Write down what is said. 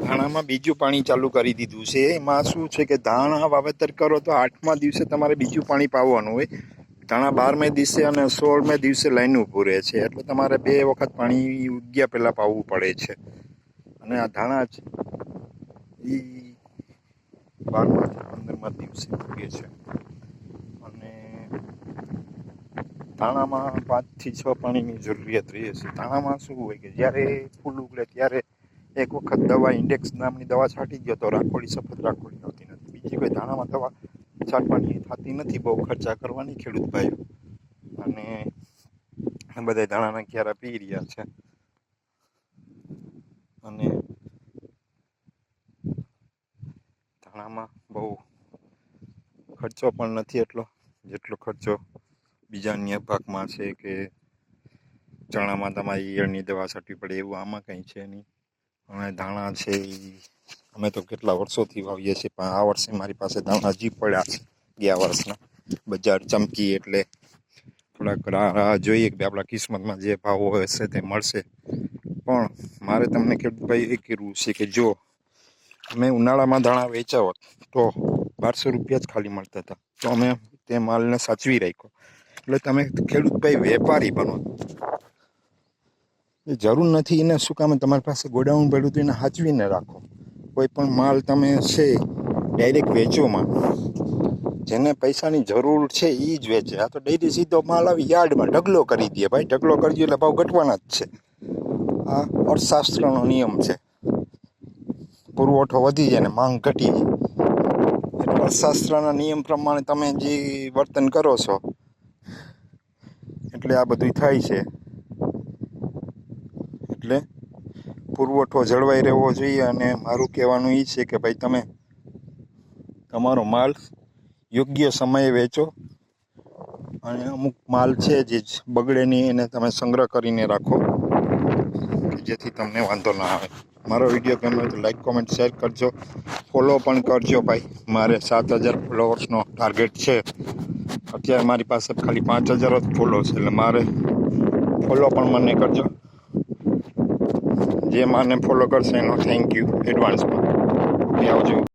ધાણામાં બીજું પાણી ચાલુ કરી દીધું છે. એમાં શું છે કે ધાણા વાવેતર કરો તો 8મા દિવસે તમારે બીજું પાણી પાવાનું હોય. ધાણા 12મે દિવસે અને 16મે દિવસે લાઈન ઊભું રહે છે, એટલે તમારે 2 વખત પાણી ઉગ્યા પહેલાં પાવું પડે છે. અને આ ધાણા જ એ 12મા 15મા દિવસે ઉગે છે. અને ધાણામાં 5 થી 6 પાણીની જરૂરિયાત રહે છે. ધાણામાં શું હોય કે જ્યારે ફૂલ ઉગડે ત્યારે એક વખત દવા ઇન્ડેક્સ નામની દવા છાંટી દો તો રાખોડી સફેદ રાખોડી આવતી નથી. બીજી કોઈ ધાણામાં દવા છાંટવાની થતી નથી, બહુ ખર્ચા કરવાની ખેડૂત ભાઈઓ. અને બધા ધાણાના ક્યારા પી રહ્યા છે. અને ધાણામાં બહુ ખર્ચો પણ નથી એટલો જેટલો ખર્ચો બીજા અન્ય પાકમાં છે. કે ચણામાં તમારે ઈયળની દવા છાંટવી પડે, એવું આમાં કંઈ છે નહીં. અને ધાણા છે એ અમે તો કેટલા વર્ષોથી વાવીએ છીએ, પણ આ વર્ષે મારી પાસે ધાણા હજી પડ્યા છે ગયા વર્ષના. બજાર ચમકી એટલે થોડાક રાહ જોઈએ કે આપણા કિસ્મતમાં જે ભાવ હશે તે મળશે. પણ મારે તમને ખેડૂત ભાઈ એ કહેવું છે કે જો અમે ઉનાળામાં ધાણા વેચ્યા હોત તો 1200 રૂપિયા જ ખાલી મળતા હતા, તો અમે તે માલને સાચવી રાખ્યો. એટલે તમે ખેડૂત ભાઈ વેપારી બનો. એ જરૂર નથી એને શું કામે તમારી પાસે ગોડાઉન પડ્યું તો એને સાચવીને રાખો. કોઈ પણ માલ તમે છે ડાયરેક્ટ વેચોમાં, જેને પૈસાની જરૂર છે એ જ વેચે. આ તો ડેરી સીધો માલ આવી યાર્ડમાં ઢગલો કરી દે. ભાઈ ઢગલો કરી દે એટલે ભાવ ઘટવાના જ છે. આ અર્થશાસ્ત્રનો નિયમ છે. પુરવઠો વધી જાય ને માંગ ઘટી જાય. એટલે અર્થશાસ્ત્રના નિયમ પ્રમાણે તમે જે વર્તન કરો છો એટલે આ બધું થાય છે. એટલે પુરવઠો જળવાઈ રહેવો જોઈએ. અને મારું કહેવાનું એ છે કે ભાઈ તમે તમારો માલ યોગ્ય સમયે વેચો. અને અમુક માલ છે જે બગડે નહીં એને તમે સંગ્રહ કરીને રાખો, જેથી તમને વાંધો ના આવે. મારો વિડીયો ગમે તો લાઈક કોમેન્ટ શેર કરજો, ફોલો પણ કરજો ભાઈ. મારે 7000 ફોલોવર્સનો ટાર્ગેટ છે. અત્યારે મારી પાસે ખાલી 5000 જ ફોલો છે, એટલે મારે ફોલો પણ મને કરજો. જે મને ફોલો કરશે એનો થેન્ક યુ એડવાન્સમાં. આવજો.